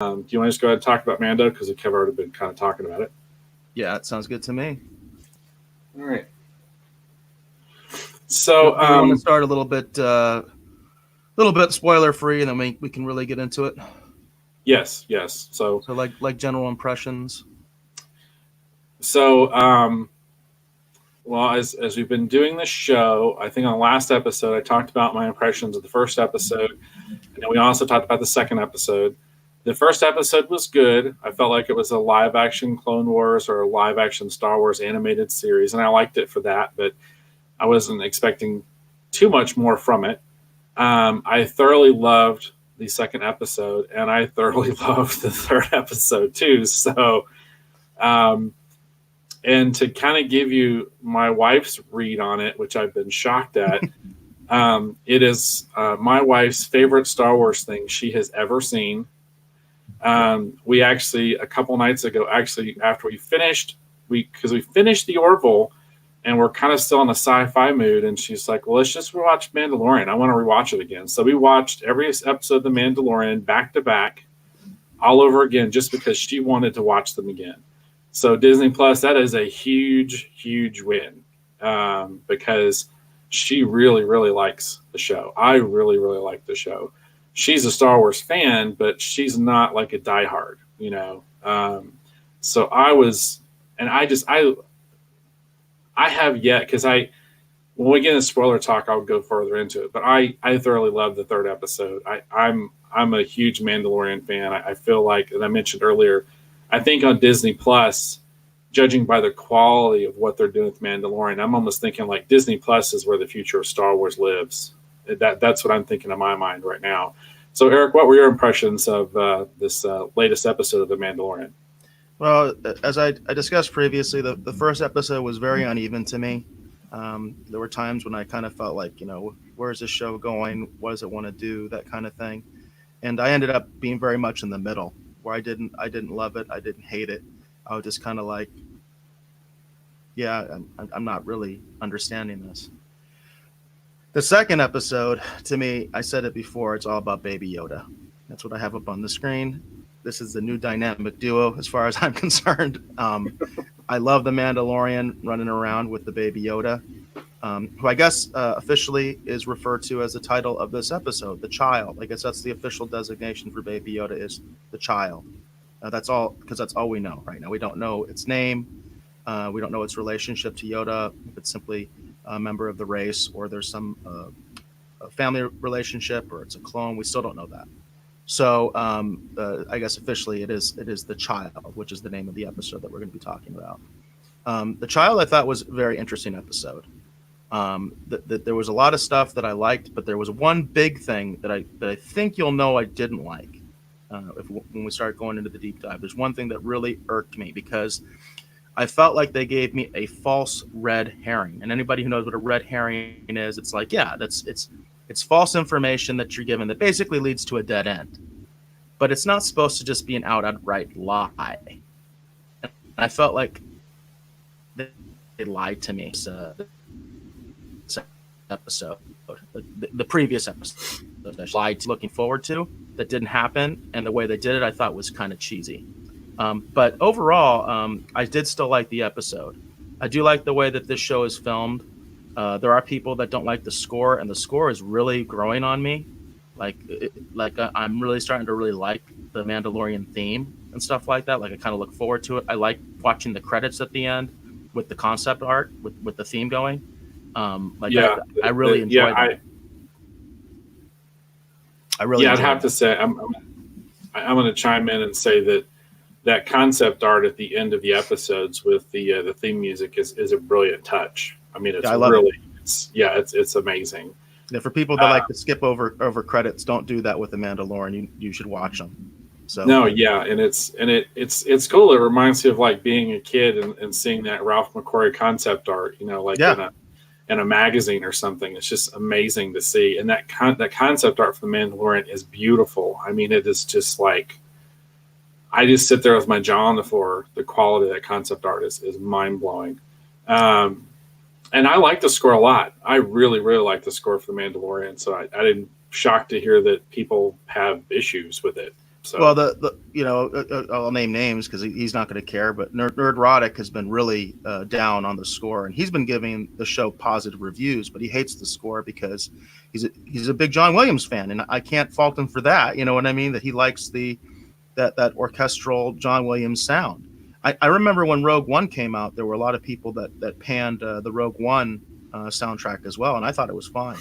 Do you want to just go ahead and talk about Mando because we've already been kind of talking about it? Yeah, it sounds good to me. All right. So, Do we want to start a little bit spoiler free, and then we can really get into it? yes. So, So like general impressions. so, well, as we've been doing the show, I think on the last episode I talked about my impressions of the first episode, and then we also talked about the second episode. The first episode was good. I felt like it was a live action Clone Wars or a live action Star Wars animated series, and I liked it for that, but I wasn't expecting too much more from it. I thoroughly loved the second episode, and I thoroughly loved the third episode too. So, um, and to kind of give you my wife's read on it, which I've been shocked at, it is my wife's favorite Star Wars thing she has ever seen. We actually a couple nights ago, actually after we finished, because we finished the Orville, and we're kind of still in a sci-fi mood, and she's like, well, let's just watch Mandalorian. I want to rewatch it again. So we watched every episode of The Mandalorian back to back all over again just because she wanted to watch them again. So Disney Plus, that is a huge win, because she really likes the show. I really like the show. She's a Star Wars fan, but she's not like a diehard, you know. So I was, and I have yet, because when we get into spoiler talk, I'll go further into it. But I thoroughly love the third episode. I'm a huge Mandalorian fan. I feel like, as I mentioned earlier, I think on Disney Plus, judging by the quality of what they're doing with Mandalorian, I'm almost thinking like Disney Plus is where the future of Star Wars lives. That's what I'm thinking in my mind right now. So, Eric, what were your impressions of this latest episode of The Mandalorian? Well, as I discussed previously, the first episode was very uneven to me. There were times when I kind of felt like, where's this show going? What does it want to do? That kind of thing. And I ended up being very much in the middle, where I didn't love it, I didn't hate it. I was just kind of like, yeah, I'm not really understanding this. The second episode, to me, I said it before, it's all about Baby Yoda. That's what I have up on the screen. This is the new dynamic duo, as far as I'm concerned. I love the Mandalorian running around with the Baby Yoda, who I guess officially is referred to as the title of this episode, the child. I guess that's the official designation for Baby Yoda, is the child. That's all, because that's all we know right now. We don't know its name. We don't know its relationship to Yoda, if it's simply a member of the race, or there's some family relationship, or it's a clone. We still don't know that. So I guess officially it is the child, which is the name of the episode that we're going to be talking about. The child, I thought, was a very interesting episode. There was a lot of stuff that I liked, but there was one big thing that I think you'll know I didn't like. When we start going into the deep dive, there's one thing that really irked me, because I felt like they gave me a false red herring. And anybody who knows what a red herring is, it's like, yeah, it's false information that you're given that basically leads to a dead end. But it's not supposed to just be an outright lie. And I felt like they lied to me. This episode, the previous episode, that I lied to, looking forward to, that didn't happen, and the way they did it, I thought was kind of cheesy. But overall, I did still like the episode. I do like the way that this show is filmed. There are people that don't like the score, and the score is really growing on me. I'm really starting to really like the Mandalorian theme and stuff like that. Like, I kind of look forward to it. I like watching the credits at the end with the concept art, with the theme going. I really enjoyed it. I'd have to say I'm going to chime in and say that concept art at the end of the episodes with the theme music is a brilliant touch. I mean, it's amazing. Yeah, for people that like to skip over credits, don't do that with the Mandalorian. You should watch them. So no, yeah, and it's cool. It reminds me of like being a kid and seeing that Ralph McQuarrie concept art, in a magazine or something. It's just amazing to see, and that concept art for the Mandalorian is beautiful. I mean, it is just like, I just sit there with my jaw on the floor. The quality of that concept art is mind blowing. And I like the score a lot. I really like the score for the Mandalorian. So I didn't shocked to hear that people have issues with it. So Well, I'll name names because he's not going to care. But Nerdrotic has been really down on the score, and he's been giving the show positive reviews, but he hates the score because he's a big John Williams fan, and I can't fault him for that. You know what I mean? That he likes that orchestral John Williams sound. I remember when Rogue One came out, there were a lot of people that panned the Rogue One soundtrack as well, and I thought it was fine.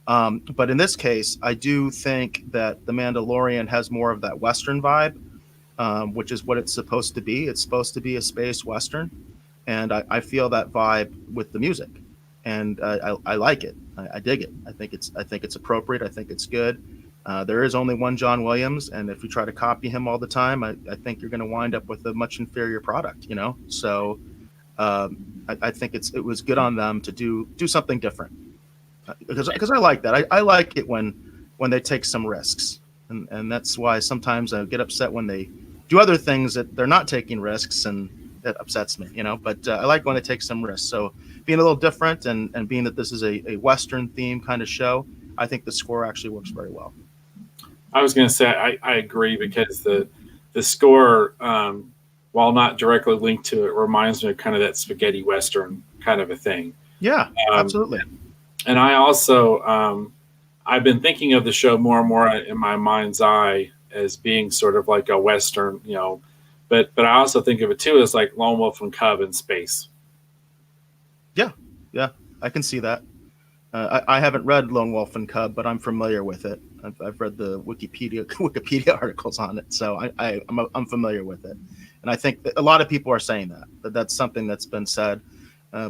But in this case, I do think that The Mandalorian has more of that Western vibe, which is what it's supposed to be. It's supposed to be a space Western, and I feel that vibe with the music, and I like it. I dig it. I think it's appropriate. I think it's good. There is only one John Williams, and if you try to copy him all the time, I think you're going to wind up with a much inferior product. So I think it was good on them to do something different. Because I like that. I like it when they take some risks, and that's why sometimes I get upset when they do other things that they're not taking risks, and it upsets me. But I like when they take some risks. So being a little different and being that this is a Western theme kind of show, I think the score actually works very well. I was going to say I agree because the score, while not directly linked to it, reminds me of kind of that spaghetti Western kind of a thing. Yeah, absolutely. And I also, I've been thinking of the show more and more in my mind's eye as being sort of like a Western, but I also think of it too as like Lone Wolf and Cub in space. Yeah, I can see that. I haven't read Lone Wolf and Cub, but I'm familiar with it. I've read the Wikipedia articles on it, so I'm familiar with it. And I think that a lot of people are saying that's something that's been said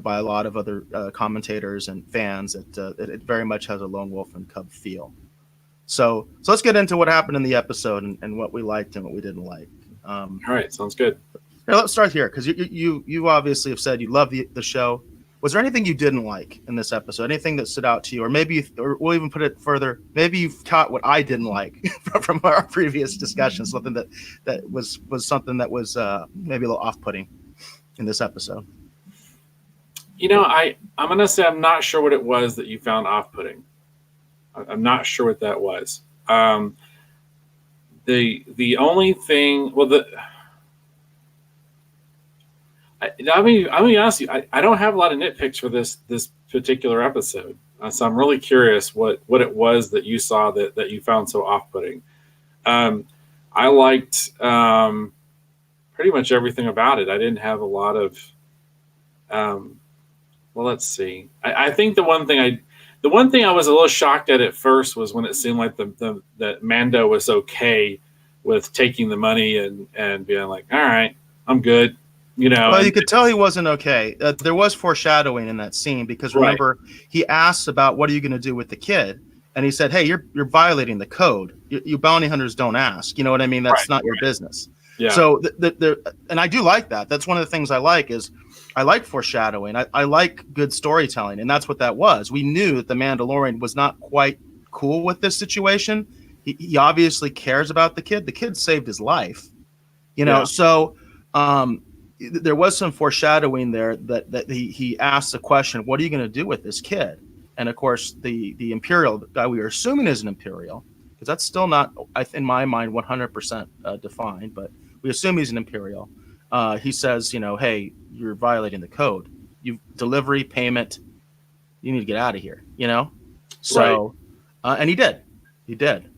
by a lot of other commentators and fans that it very much has a Lone Wolf and Cub feel. So let's get into what happened in the episode and what we liked and what we didn't like. All right, sounds good. Here, let's start here because you obviously have said you love the show. Was there anything you didn't like in this episode? Anything that stood out to you, or maybe, or we'll even put it further, maybe you've caught what I didn't like from our previous discussion, something that was something that was maybe a little off-putting in this episode. I'm going to say I'm not sure what it was that you found off-putting. I'm not sure what that was. The only thing, I'm going to be honest with you, I don't have a lot of nitpicks for this particular episode. So I'm really curious what it was that you saw that you found so off-putting. I liked pretty much everything about it. I didn't have a lot of let's see. I think the one thing I was a little shocked at first was when it seemed like that Mando was okay with taking the money and being like, all right, I'm good. Well, you could tell he wasn't okay. There was foreshadowing in that scene because remember, he asks about what are you going to do with the kid, and he said, "Hey, you're violating the code. You bounty hunters don't ask. You know what I mean? That's not your business." Yeah. So and I do like that. That's one of the things I like is I like foreshadowing. I like good storytelling, and that's what that was. We knew that the Mandalorian was not quite cool with this situation. He obviously cares about the kid. The kid saved his life. So. There was some foreshadowing there that he asked the question, what are you going to do with this kid? And of course, the Imperial guy we are assuming is an Imperial, because that's still not, in my mind, 100% defined, but we assume he's an Imperial. He says, hey, you're violating the code. You delivery, payment, you need to get out of here, So, and he did. He did.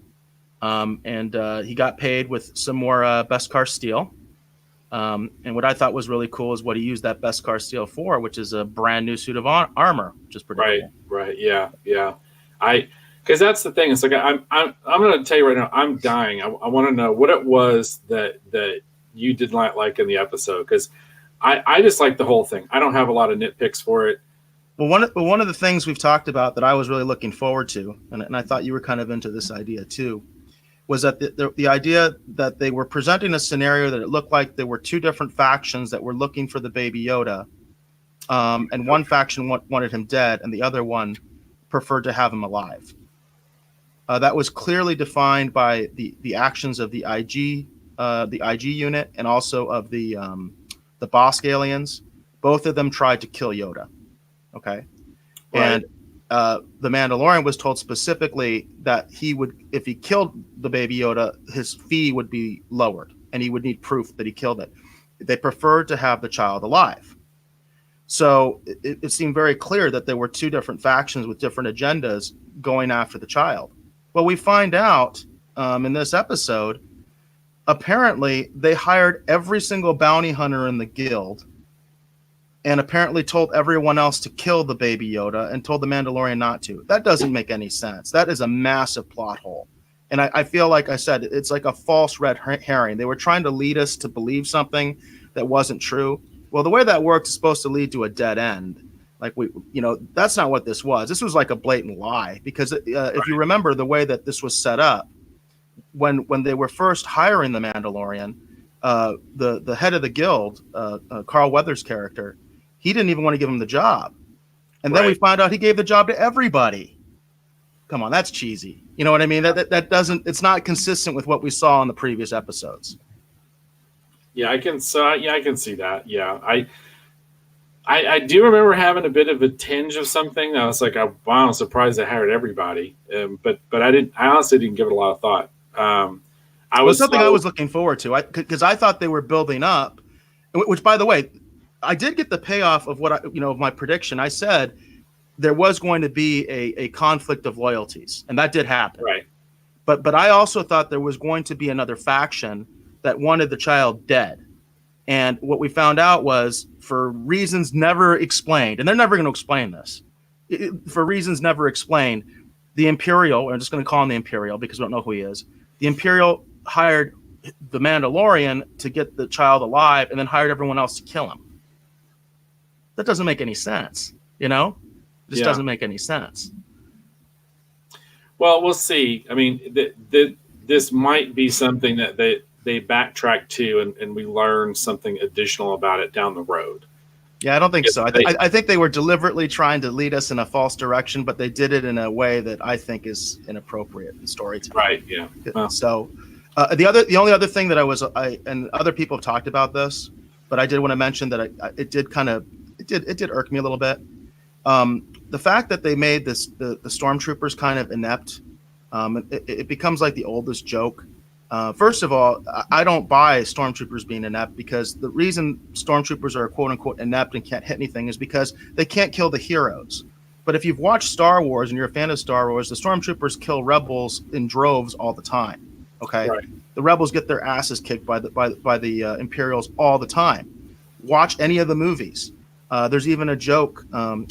And he got paid with some more Beskar steel. And what I thought was really cool is what he used that Beskar steel for, which is a brand new suit of armor, which is pretty cool. Right. Yeah. Because that's the thing. It's like I'm going to tell you right now, I'm dying. I want to know what it was that you did not like in the episode, because I just like the whole thing. I don't have a lot of nitpicks for it. Well, one of the things we've talked about that I was really looking forward to, and I thought you were kind of into this idea too, was that the idea that they were presenting a scenario that it looked like there were two different factions that were looking for the baby Yoda, and one faction wanted him dead, and the other one preferred to have him alive. That was clearly defined by the actions of the IG unit, and also of the Bosk aliens. Both of them tried to kill Yoda. Okay, and the Mandalorian was told specifically that he would, if he killed the Baby Yoda, his fee would be lowered, and he would need proof that he killed it. They preferred to have the child alive. So it seemed very clear that there were two different factions with different agendas going after the child. Well, we find out in this episode, apparently they hired every single bounty hunter in the guild and apparently told everyone else to kill the Baby Yoda and told the Mandalorian not to. That doesn't make any sense. That is a massive plot hole. And I feel like I said, it's like a false red herring. They were trying to lead us to believe something that wasn't true. Well, the way that works is supposed to lead to a dead end. Like that's not what this was. This was like a blatant lie, because if you remember the way that this was set up, when they were first hiring the Mandalorian, the head of the guild, Carl Weathers' character, he didn't even want to give him the job. And then we find out he gave the job to everybody. Come on, that's cheesy. You know what I mean? That doesn't, it's not consistent with what we saw in the previous episodes. Yeah, I can see that. Yeah. I do remember having a bit of a tinge of something. I was like, wow, I'm surprised they hired everybody. But I honestly didn't give it a lot of thought. I was looking forward to, because I thought they were building up, which, by the way, I did get the payoff of what of my prediction. I said there was going to be a conflict of loyalties, and that did happen. Right. But I also thought there was going to be another faction that wanted the child dead. And what we found out was, for reasons never explained, and they're never going to explain this, for reasons never explained, the Imperial, I'm just going to call him the Imperial because we don't know who he is, the Imperial hired the Mandalorian to get the child alive and then hired everyone else to kill him. That doesn't make any sense, It just doesn't make any sense. Well, we'll see. I mean, this might be something that they backtrack to, and we learn something additional about it down the road. Yeah, I don't think so. I think they were deliberately trying to lead us in a false direction, but they did it in a way that I think is inappropriate in storytelling. Right. Yeah. Well. So the only other thing that and other people have talked about this, but I did want to mention that it did irk me a little bit. The fact that they made the stormtroopers kind of inept, it becomes like the oldest joke. First of all, I don't buy stormtroopers being inept, because the reason stormtroopers are quote unquote inept and can't hit anything is because they can't kill the heroes. But if you've watched Star Wars and you're a fan of Star Wars, the stormtroopers kill rebels in droves all the time. Okay, right. The rebels get their asses kicked by the Imperials all the time. Watch any of the movies. There's even a joke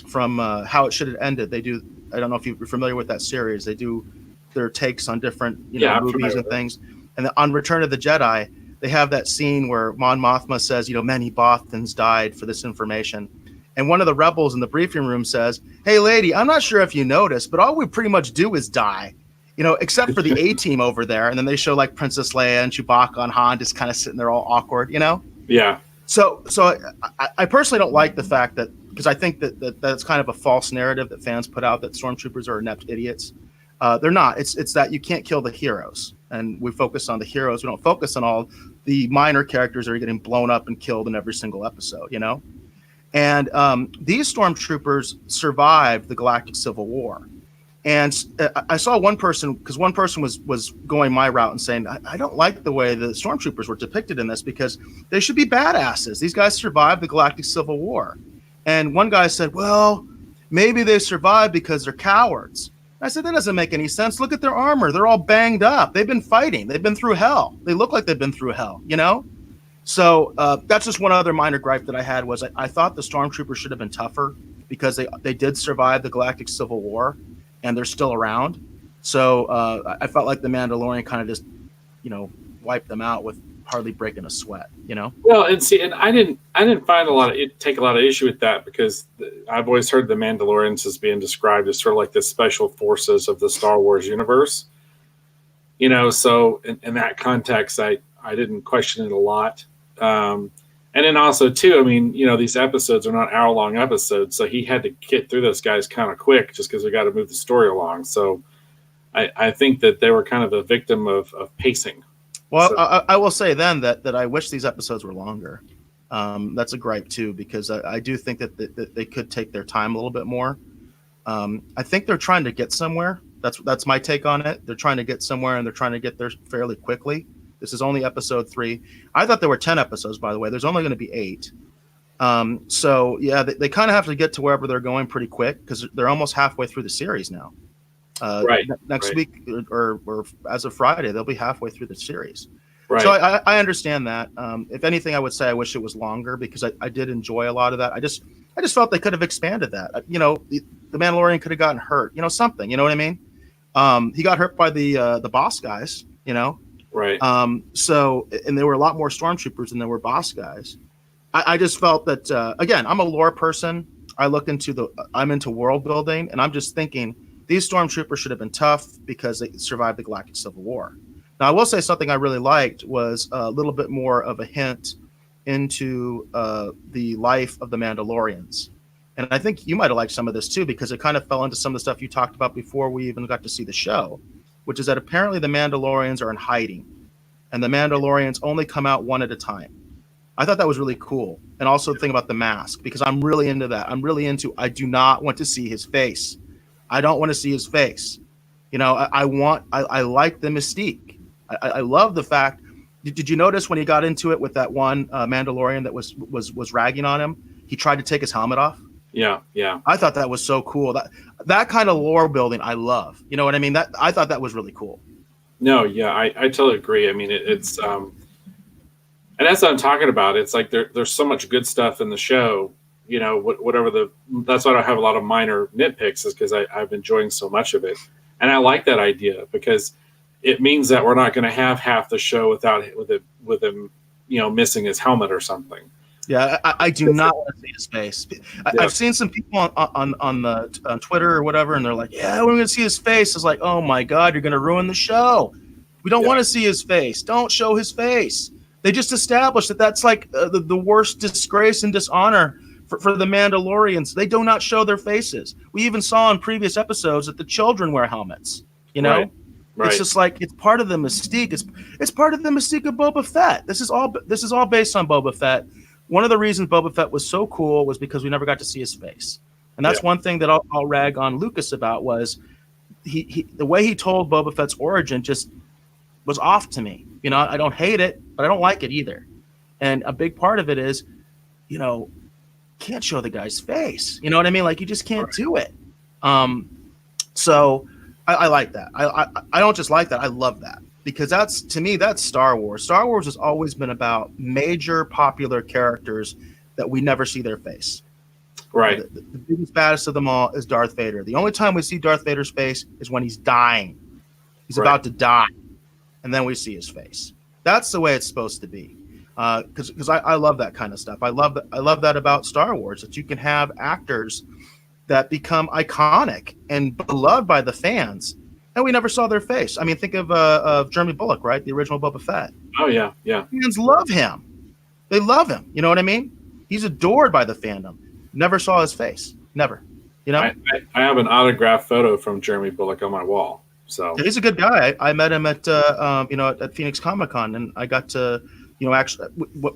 from How It Should Have Ended. They do. I don't know if you're familiar with that series. They do their takes on different movies and things. And on Return of the Jedi, they have that scene where Mon Mothma says, many Bothans died for this information. And one of the rebels in the briefing room says, "Hey, lady, I'm not sure if you noticed, but all we pretty much do is die, except for the A-team over there." And then they show like Princess Leia and Chewbacca and Han just kind of sitting there all awkward, Yeah. So I personally don't like the fact that, because I think that's kind of a false narrative that fans put out, that stormtroopers are inept idiots. They're not. It's that you can't kill the heroes, and we focus on the heroes. We don't focus on all the minor characters that are getting blown up and killed in every single episode, And these stormtroopers survived the Galactic Civil War. And I saw one person, because one person was going my route and saying, I don't like the way the stormtroopers were depicted in this, because they should be badasses. These guys survived the Galactic Civil War. And one guy said, well, maybe they survived because they're cowards. I said, that doesn't make any sense. Look at their armor. They're all banged up. They've been fighting. They've been through hell. They look like they've been through hell, So that's just one other minor gripe that I had, was I thought the stormtroopers should have been tougher, because they did survive the Galactic Civil War, and they're still around. So I felt like the Mandalorian kind of just, wiped them out with hardly breaking a sweat, Well, and I didn't take a lot of issue with that, because I've always heard the Mandalorians as being described as sort of like the special forces of the Star Wars universe. So in that context, I didn't question it a lot. And then also too, I mean, these episodes are not hour-long episodes, so he had to get through those guys kind of quick, just because we got to move the story along. So I think that they were kind of a victim of pacing. Well, so. I will say then that I wish these episodes were longer. That's a gripe too, because I do think that they could take their time a little bit more. I think they're trying to get somewhere. That's my take on it. They're trying to get somewhere, and they're trying to get there fairly quickly. This is only episode 3. I thought there were 10 episodes, by the way. There's only going to be 8. So yeah, they kind of have to get to wherever they're going pretty quick because they're almost halfway through the series now. Right. Next Right. week or as of Friday, they'll be halfway through the series. Right. So I understand that. If anything, I would say I wish it was longer because I did enjoy a lot of that. I just felt they could have expanded that. You know, the Mandalorian could have gotten hurt. You know, something. You know what I mean? He got hurt by the boss guys. You know. Right. So and there were a lot more stormtroopers than there were boss guys. I just felt that again, I'm a lore person. I'm into world building, and I'm just thinking these stormtroopers should have been tough because they survived the Galactic Civil War. Now, I will say something I really liked was a little bit more of a hint into the life of the Mandalorians. And I think you might have liked some of this too, because it kind of fell into some of the stuff you talked about before we even got to see the show, which is that apparently the Mandalorians are in hiding, and the Mandalorians only come out one at a time. I thought that was really cool. And also the thing about the mask, because I'm really into that. I do not want to see his face. I don't want to see his face. You know, I like the mystique. I love the fact. Did you notice when he got into it with that one Mandalorian that was ragging on him? He tried to take his helmet off. Yeah. Yeah. I thought that was so cool. That kind of lore building, I love. You know what I mean? I thought that was really cool. No. Yeah. I totally agree. I mean, it's and that's what I'm talking about. It's like there's so much good stuff in the show. You know, that's why I don't have a lot of minor nitpicks, is because I'm enjoying so much of it, and I like that idea because it means that we're not going to have half the show with him, you know, missing his helmet or something. Yeah, I do not want to see his face. I've seen some people on Twitter or whatever, and they're like, "Yeah, we're going to see his face." It's like, "Oh my God, you're going to ruin the show. We don't want to see his face. Don't show his face." They just established that that's like the worst disgrace and dishonor for the Mandalorians. They do not show their faces. We even saw in previous episodes that the children wear helmets. You know, right. It's just like it's part of the mystique. It's part of the mystique of Boba Fett. This is all based on Boba Fett. One of the reasons Boba Fett was so cool was because we never got to see his face, and that's one thing that I'll rag on Lucas about was he the way he told Boba Fett's origin just was off to me. You know, I don't hate it, but I don't like it either. And a big part of it is, you know, can't show the guy's face. You know what I mean? Like you just can't do it. So I like that. I don't just like that. I love that because to me, that's Star Wars. Star Wars has always been about major popular characters that we never see their face. Right. The biggest, baddest of them all is Darth Vader. The only time we see Darth Vader's face is when he's dying. He's about to die. And then we see his face. That's the way it's supposed to be. Because I love that kind of stuff. I love that about Star Wars, that you can have actors that become iconic and beloved by the fans, and we never saw their face. I mean, think of Jeremy Bulloch, right? The original Boba Fett. Oh yeah, yeah. Fans love him. They love him. You know what I mean? He's adored by the fandom. Never saw his face. Never. You know. I have an autographed photo from Jeremy Bulloch on my wall. So he's a good guy. I met him at at Phoenix Comic-Con, and I got to actually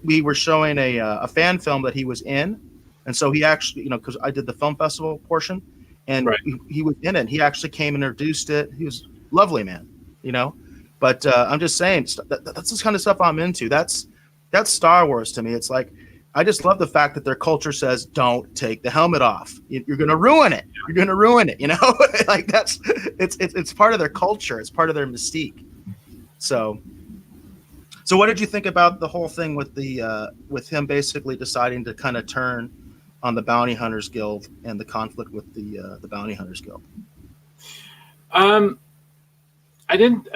we were showing a fan film that he was in, and so he actually because I did the film festival portion, and he was in it. He actually came and introduced it. He was lovely, man. But I'm just saying that's the kind of stuff I'm into. That's Star Wars to me. It's like I just love the fact that their culture says don't take the helmet off. You're going to ruin it. You're going to ruin it. Like it's part of their culture. It's part of their mystique. So what did you think about the whole thing with with him basically deciding to kind of turn on the Bounty Hunters Guild and the conflict with the Bounty Hunters Guild? I didn't.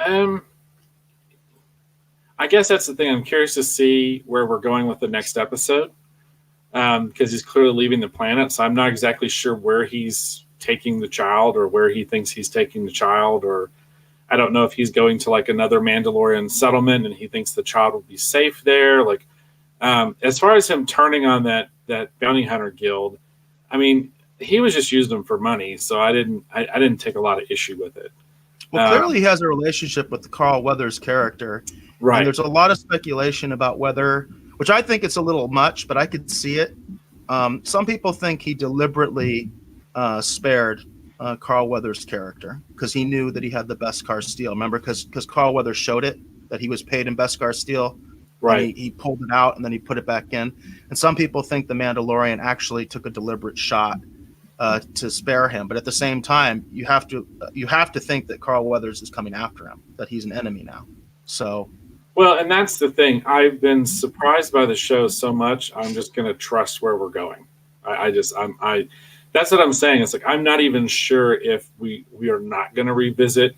I guess that's the thing. I'm curious to see where we're going with the next episode because he's clearly leaving the planet. So I'm not exactly sure where he's taking the child or where he thinks he's taking the child. Or I don't know if he's going to like another Mandalorian settlement and he thinks the child will be safe there. Like as far as him turning on that bounty hunter guild, I mean, he was just using them for money. So I didn't take a lot of issue with it. Well, clearly he has a relationship with Carl Weathers' character. Right. And there's a lot of speculation about whether, which I think it's a little much, but I could see it. Some people think he deliberately spared Carl Weathers' character because he knew that he had the Beskar steel. Remember, because Carl Weathers showed it that he was paid in Beskar steel, Right. and he pulled it out and then he put it back in. And some people think the Mandalorian actually took a deliberate shot to spare him, but at the same time, you have to think that Carl Weathers is coming after him, that he's an enemy now. So. Well, and that's the thing. I've been surprised by the show so much. I'm just going to trust where we're going. That's what I'm saying. It's like I'm not even sure if we are not going to revisit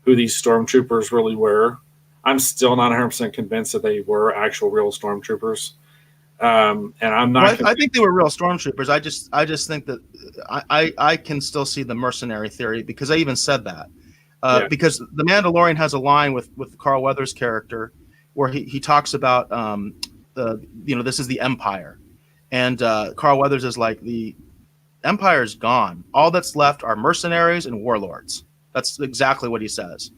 who these stormtroopers really were. I'm still not 100% convinced that they were actual real stormtroopers. And I'm not. Well, I think they were real stormtroopers. I just think that I can still see the mercenary theory because I even said that. Because the Mandalorian has a line with Carl Weathers' character where he talks about this is the Empire, and Carl Weathers is like, the Empire is gone. All that's left are mercenaries and warlords. That's exactly what he says.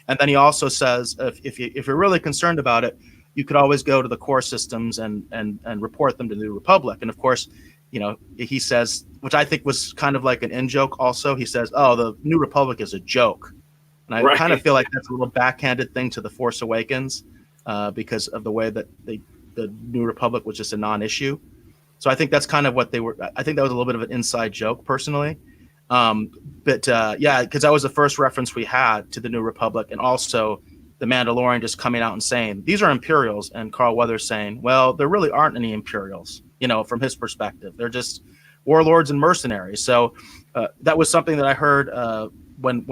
And then he also says, if you're really concerned about it, you could always go to the core systems and report them to the New Republic. And of course, he says, which I think was kind of like an in joke also, he says, oh, the New Republic is a joke. And I kind of feel like that's a little backhanded thing to The Force Awakens because of the way that the New Republic was just a non-issue. So I think that's kind of what they were. I think that was a little bit of an inside joke personally. Because that was the first reference we had to the New Republic, and also the Mandalorian just coming out and saying, these are Imperials, and Carl Weathers saying, well, there really aren't any Imperials, from his perspective. They're just warlords and mercenaries. So that was something that I heard when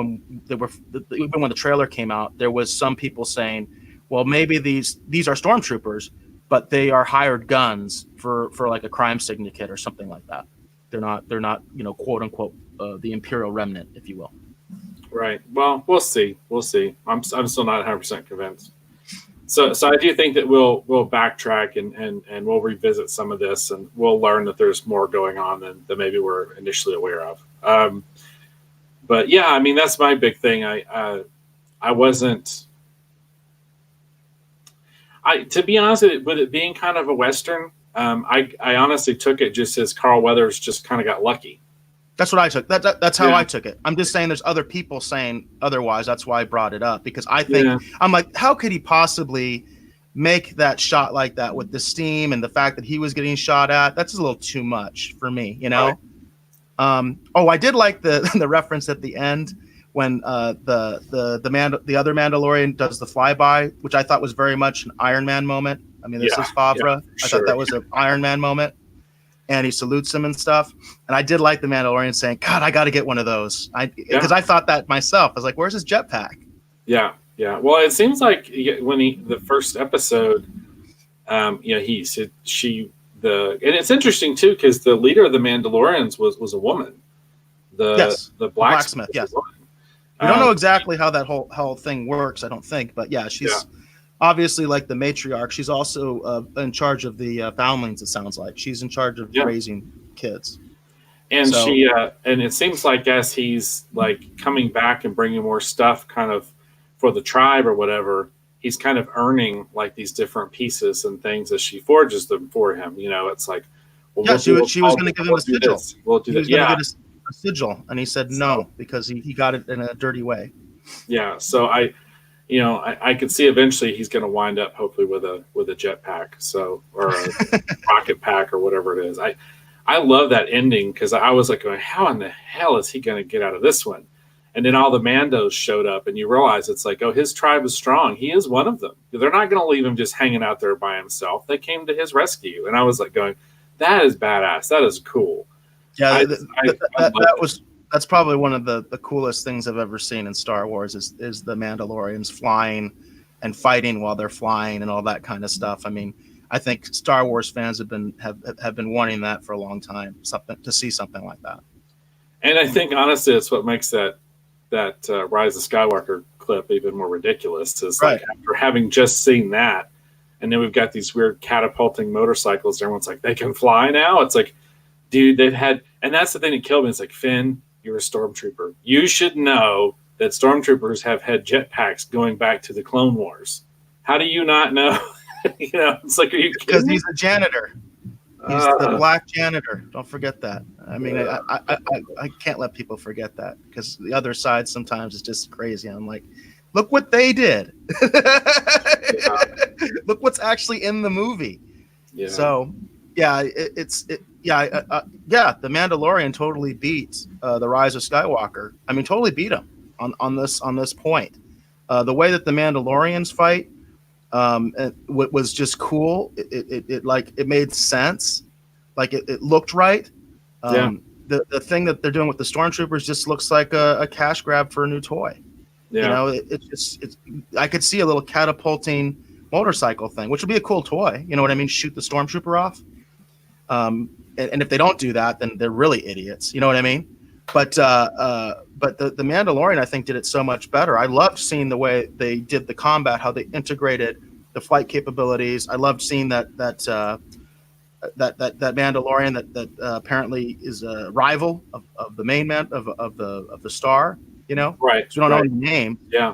the trailer came out. There was some people saying, well, maybe these are stormtroopers, but they are hired guns for like a crime syndicate or something like that. They're not quote unquote the Imperial remnant, if you will. Right. Well, we'll see. I'm still not 100% convinced. So I do think that we'll backtrack and we'll revisit some of this, and we'll learn that there's more going on than maybe we're initially aware of. But yeah, I mean, that's my big thing. I wasn't. To be honest, with it being kind of a Western, I honestly took it just as Carl Weathers just kind of got lucky. That's what I took. That's how I took it. I'm just saying there's other people saying otherwise. That's why I brought it up, because I think I'm like, how could he possibly make that shot like that with the steam and the fact that he was getting shot at? That's a little too much for me, Right. I did like the reference at the end when the other Mandalorian does the flyby, which I thought was very much an Iron Man moment. I mean, this is Favre. I thought that was an Iron Man moment. And he salutes him and stuff. And I did like the Mandalorian saying, God, I got to get one of those. Because I thought that myself. I was like, where's his jetpack? Yeah. Well, it seems like when the first episode, and it's interesting too, because the leader of the Mandalorians was a woman. The blacksmith. Yes. We don't know exactly how that whole thing works, I don't think. But yeah, she's obviously like the matriarch. She's also in charge of the foundlings, it sounds like. She's in charge of raising kids. And and it seems like as he's like coming back and bringing more stuff kind of for the tribe or whatever, he's kind of earning like these different pieces and things as she forges them for him. It's like, well, she was going to give him a sigil. We'll do this. Get a sigil, and he said no because he got it in a dirty way. Yeah, so I could see eventually he's going to wind up hopefully with a jetpack, or a rocket pack or whatever it is. I love that ending because I was like going, how in the hell is he going to get out of this one? And then all the Mandos showed up, and you realize it's like, oh, his tribe is strong. He is one of them. They're not going to leave him just hanging out there by himself. They came to his rescue, and I was like going, that is badass. That is cool. Yeah, that's probably one of the coolest things I've ever seen in Star Wars is the Mandalorians flying and fighting while they're flying and all that kind of stuff. I mean, I think Star Wars fans have been wanting that for a long time, to see something like that. And I think honestly, it's what makes that Rise of Skywalker clip even more ridiculous. Is like after having just seen that, and then we've got these weird catapulting motorcycles. Everyone's like, they can fly now. It's like, dude, and that's the thing that killed me. It's like, Finn, you're a stormtrooper. You should know that stormtroopers have had jetpacks going back to the Clone Wars. How do you not know? It's like, are you kidding? Because he's a janitor. He's the Uh, black janitor. Don't forget that. I mean, I can't let people forget that because the other side sometimes is just crazy. I'm like, look what they did. yeah, Look what's actually in the movie. yeah, So, yeah, yeah. The Mandalorian totally beats the Rise of Skywalker. I mean, totally beat him on this point. The way that the Mandalorians fight was just cool. It made sense. Like it looked right. yeah, The thing that they're doing with the stormtroopers just looks like a cash grab for a new toy. You yeah, know, it's I could see a little catapulting motorcycle thing, which would be a cool toy. You know what I mean? Shoot the stormtrooper off. And if they don't do that, then they're really idiots. You know what I mean? But the Mandalorian, I think, did it so much better. I loved seeing the way they did the combat, how they integrated the flight capabilities. I loved seeing that Mandalorian that apparently is a rival of the main man of the star. You know, right, because we don't know right, his name. yeah,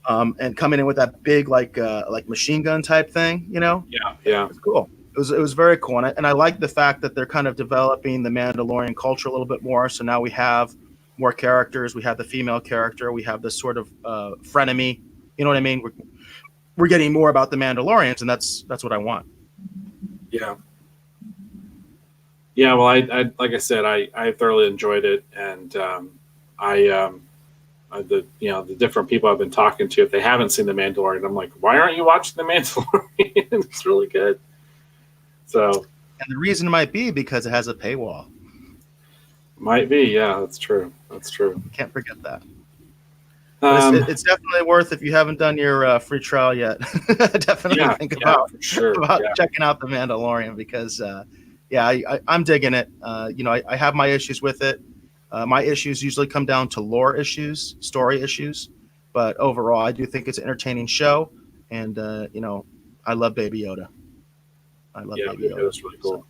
And coming in with that big like machine gun type thing. You know, yeah, yeah, it's cool. It was very cool, and I like the fact that they're kind of developing the Mandalorian culture a little bit more. So now we have more characters. We have the female character. We have this sort of frenemy. You know what I mean? We're getting more about the Mandalorians, and that's what I want. yeah. Yeah, well, I like I said, I thoroughly enjoyed it, and the the different people I've been talking to, if they haven't seen The Mandalorian, I'm like, why aren't you watching The Mandalorian? It's really good. So And the reason might be because it has a paywall. might be, yeah, that's true. That's true. You can't forget that. But it's definitely worth if you haven't done your free trial yet. Definitely yeah, think yeah, about for sure. Yeah, checking out the Mandalorian because I'm digging it. I have my issues with it. My issues usually come down to lore issues, story issues, but overall, I do think it's an entertaining show, and I love Baby Yoda. I love yeah, Baby it Yoda. was really cool. So,